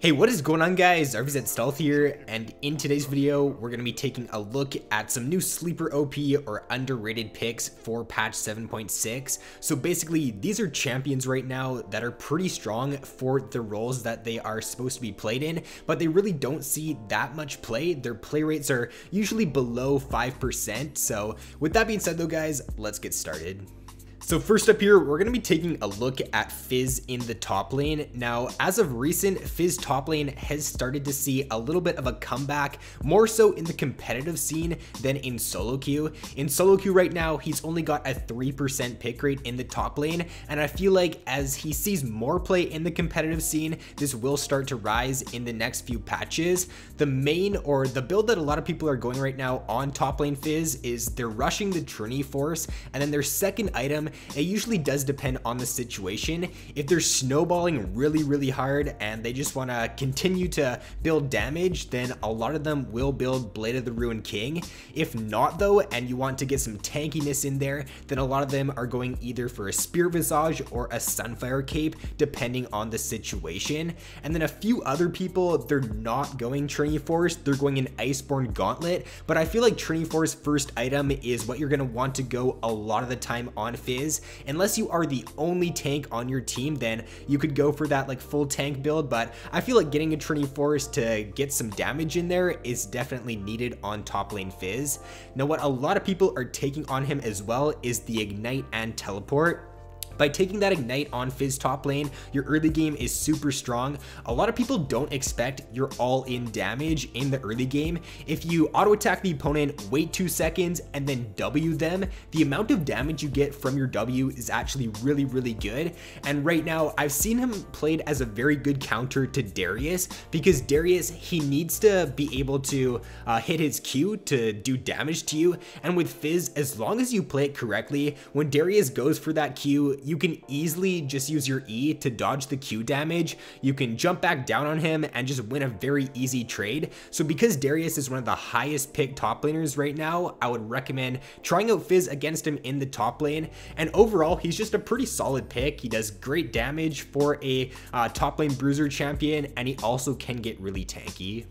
Hey, what is going on, guys? RvzStealth here, and in today's video, we're going to be taking a look at some new sleeper OP or underrated picks for patch 7.6. So basically, these are champions right now that are pretty strong for the roles that they are supposed to be played in, but they really don't see that much play. Their play rates are usually below 5%. So with that being said though, guys, let's get started. So first up here, we're going to be taking a look at Fizz in the top lane. Now, as of recent, Fizz top lane has started to see a little bit of a comeback, more so in the competitive scene than in solo queue. In solo queue right now, he's only got a 3% pick rate in the top lane, and I feel like as he sees more play in the competitive scene, this will start to rise in the next few patches. The main, or the build that a lot of people are going right now on top lane Fizz is they're rushing the Trinity Force, and then their second item, it usually does depend on the situation. If they're snowballing really hard and they just want to continue to build damage, then a lot of them will build Blade of the Ruined King. If not though, and you want to get some tankiness in there, then a lot of them are going either for a Spirit Visage or a Sunfire Cape, depending on the situation. And then a few other people, they're not going Trinity Force, they're going an Iceborne Gauntlet, but I feel like Trinity Force first item is what you're going to want to go a lot of the time on Fizz. Unless you are the only tank on your team, then you could go for that like full tank build, but I feel like getting a Trinity Force to get some damage in there is definitely needed on top lane Fizz. Now what a lot of people are taking on him as well is the Ignite and Teleport. By taking that Ignite on Fizz top lane, your early game is super strong. A lot of people don't expect your all-in damage in the early game. If you auto attack the opponent, wait 2 seconds, and then W them, the amount of damage you get from your W is actually really good. And right now, I've seen him played as a very good counter to Darius, because Darius, he needs to be able to hit his Q to do damage to you. And with Fizz, as long as you play it correctly, when Darius goes for that Q, you can easily just use your E to dodge the Q damage. You can jump back down on him and just win a very easy trade. So because Darius is one of the highest picked top laners right now, I would recommend trying out Fizz against him in the top lane. And overall, he's just a pretty solid pick. He does great damage for a top lane bruiser champion, and he also can get really tanky.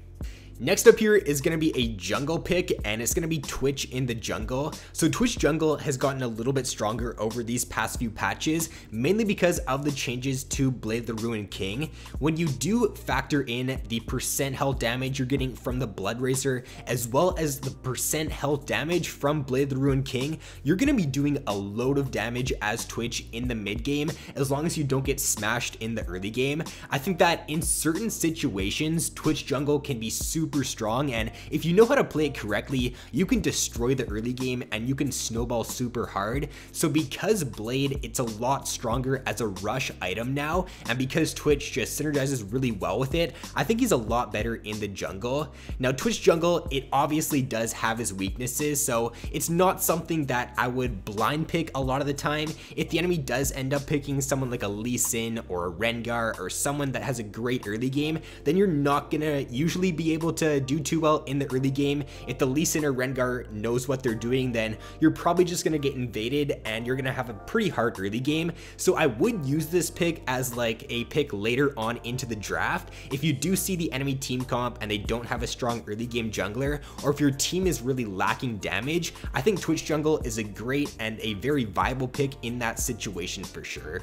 Next up here is going to be a jungle pick, and it's going to be Twitch in the jungle. So Twitch jungle has gotten a little bit stronger over these past few patches, mainly because of the changes to Blade of the Ruined King. When you do factor in the percent health damage you're getting from the Blood Racer, as well as the percent health damage from Blade of the Ruined King, you're going to be doing a load of damage as Twitch in the mid game, as long as you don't get smashed in the early game. I think that in certain situations, Twitch jungle can be super strong, and if you know how to play it correctly, you can destroy the early game and you can snowball super hard. So because Blade, it's a lot stronger as a rush item now, and because Twitch just synergizes really well with it, I think he's a lot better in the jungle. Now Twitch jungle, it obviously does have his weaknesses, so it's not something that I would blind pick a lot of the time. If the enemy does end up picking someone like a Lee Sin or a Rengar or someone that has a great early game, then you're not gonna usually be able to do too well in the early game. If the Lee Sin or Rengar knows what they're doing, then you're probably just gonna get invaded and you're gonna have a pretty hard early game. So I would use this pick as like a pick later on into the draft. If you do see the enemy team comp and they don't have a strong early game jungler, or if your team is really lacking damage, I think Twitch jungle is a great and a very viable pick in that situation for sure.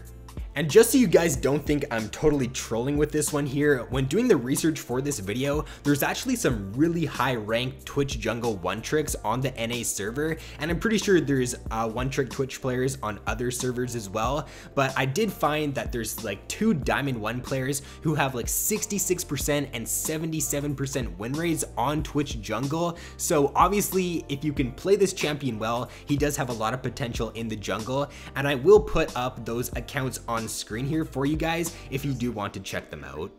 And just so you guys don't think I'm totally trolling with this one here, when doing the research for this video, there's actually some really high ranked Twitch jungle one tricks on the NA server, and I'm pretty sure there's one trick Twitch players on other servers as well, but I did find that there's like 2 Diamond 1 players who have like 66% and 77% win rates on Twitch jungle. So obviously, if you can play this champion well, he does have a lot of potential in the jungle, and I will put up those accounts on screen here for you guys if you do want to check them out.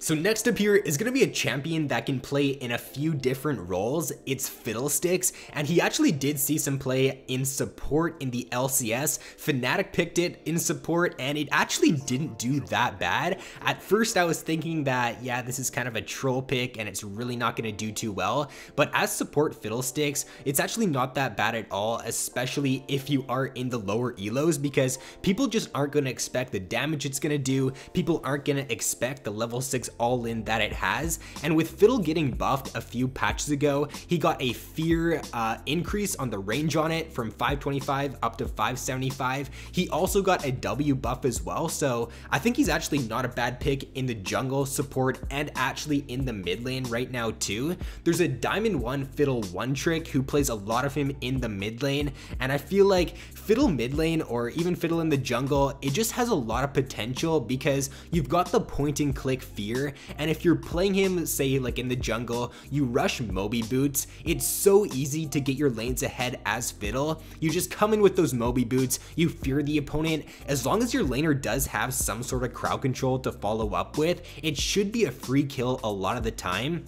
So next up here is going to be a champion that can play in a few different roles. It's Fiddlesticks, and he actually did see some play in support in the LCS. Fnatic picked it in support, and it actually didn't do that bad. At first I was thinking that, yeah, this is kind of a troll pick and it's really not going to do too well, but as support Fiddlesticks, it's actually not that bad at all, especially if you are in the lower elos, because people just aren't going to expect the damage it's going to do. People aren't going to expect the level level 6 all-in that it has. And with Fiddle getting buffed a few patches ago, he got a fear increase on the range on it from 525 up to 575. He also got a W buff as well, so I think he's actually not a bad pick in the jungle, support, and actually in the mid lane right now too. There's a Diamond 1 Fiddle 1 trick who plays a lot of him in the mid lane, and I feel like Fiddle mid lane or even Fiddle in the jungle, it just has a lot of potential because you've got the point and click fear, and if you're playing him, say like in the jungle, you rush Moby boots, it's so easy to get your lanes ahead as Fiddle. You just come in with those Moby boots, you fear the opponent. As long as your laner does have some sort of crowd control to follow up with, it should be a free kill a lot of the time.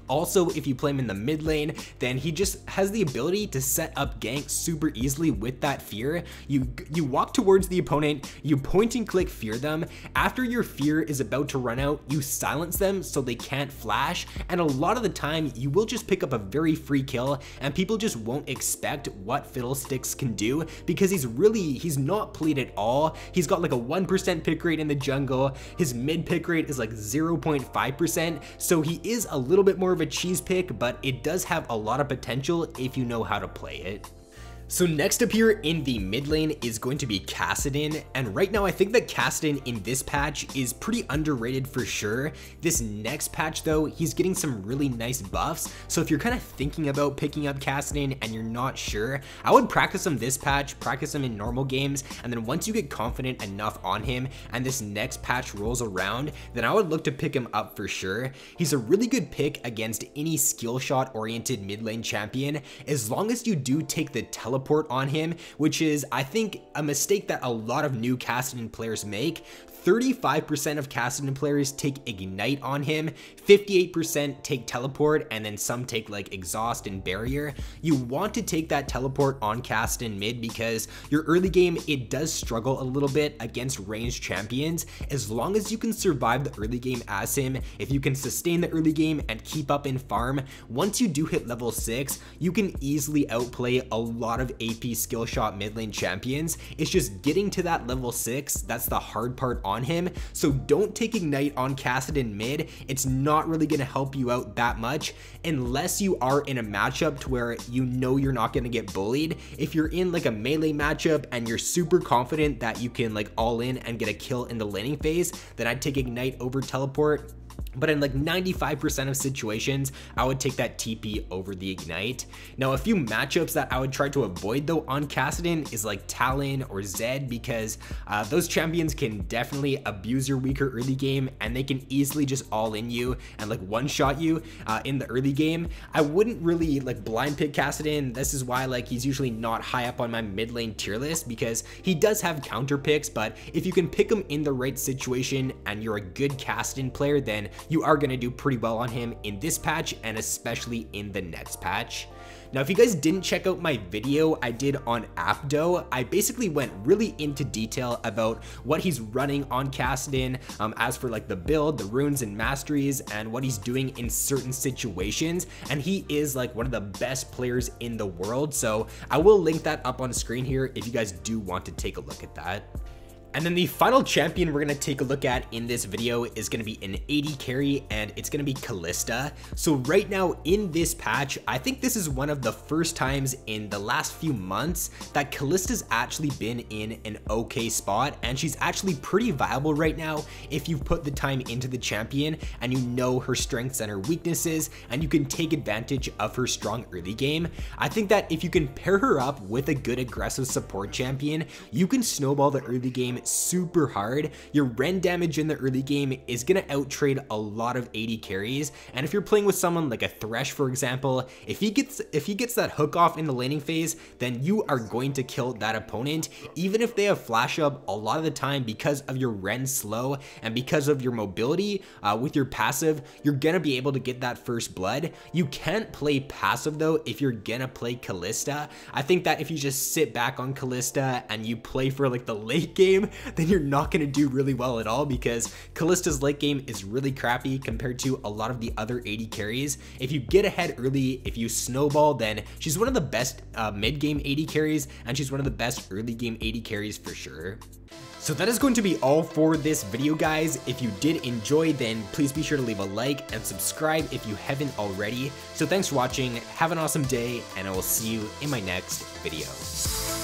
Also, if you play him in the mid lane, then he just has the ability to set up ganks super easily with that fear. You walk towards the opponent, you point and click fear them. After your fear is about to run out, you silence them so they can't flash, and a lot of the time you will just pick up a very free kill, and people just won't expect what Fiddlesticks can do because he's not played at all. He's got like a 1% pick rate in the jungle. His mid pick rate is like 0.5%, so he is a little bit more of a cheese pick, but it does have a lot of potential if you know how to play it. So next up here in the mid lane is going to be Kassadin, and right now I think that Kassadin in this patch is pretty underrated for sure. This next patch though, he's getting some really nice buffs, so if you're kind of thinking about picking up Kassadin and you're not sure, I would practice him this patch, practice him in normal games, and then once you get confident enough on him and this next patch rolls around, then I would look to pick him up for sure. He's a really good pick against any skill shot oriented mid lane champion, as long as you do take the teleport on him, which is, I think, a mistake that a lot of new Kassadin players make. 35% of Kassadin players take Ignite on him, 58% take Teleport, and then some take like Exhaust and Barrier. You want to take that Teleport on Kassadin mid because your early game, it does struggle a little bit against ranged champions. As long as you can survive the early game as him, if you can sustain the early game and keep up in farm, once you do hit level 6, you can easily outplay a lot of AP skill shot mid lane champions. It's just getting to that level 6, that's the hard part on him. So don't take Ignite on Kassadin mid. It's not really going to help you out that much unless you are in a matchup to where you know you're not going to get bullied. If you're in like a melee matchup and you're super confident that you can like all in and get a kill in the laning phase, then I'd take Ignite over Teleport. But in like 95% of situations, I would take that TP over the Ignite. Now, a few matchups that I would try to avoid though on Kassadin is like Talon or Zed, because those champions can definitely abuse your weaker early game and they can easily just all in you and like one shot you in the early game. I wouldn't really like blind pick Kassadin. This is why like he's usually not high up on my mid lane tier list, because he does have counter picks, but if you can pick him in the right situation and you're a good Kassadin player, then you are going to do pretty well on him in this patch and especially in the next patch. Now, if you guys didn't check out my video I did on Apdo, I basically went really into detail about what he's running on Kassadin, as for like the build, the runes and masteries, and what he's doing in certain situations. And he is like one of the best players in the world. So I will link that up on screen here if you guys do want to take a look at that. And then the final champion we're going to take a look at in this video is going to be an AD carry, and it's going to be Kalista. So right now in this patch, I think this is one of the first times in the last few months that Kalista's actually been in an okay spot, and she's actually pretty viable right now if you've put the time into the champion and you know her strengths and her weaknesses, and you can take advantage of her strong early game. I think that if you can pair her up with a good aggressive support champion, you can snowball the early game super hard. Your Ren damage in the early game is gonna outtrade a lot of AD carries, and if you're playing with someone like a Thresh, for example, if he gets that hook off in the laning phase, then you are going to kill that opponent. Even if they have flash up, a lot of the time, because of your Ren slow and because of your mobility with your passive, you're gonna be able to get that first blood. You can't play passive though if you're gonna play Kalista. I think that if you just sit back on Kalista and you play for like the late game, then you're not going to do really well at all, because Kalista's late game is really crappy compared to a lot of the other AD carries. If you get ahead early, if you snowball, then she's one of the best mid game AD carries, and she's one of the best early game AD carries for sure. So that is going to be all for this video, guys. If you did enjoy, then please be sure to leave a like and subscribe if you haven't already. So thanks for watching, have an awesome day, and I will see you in my next video.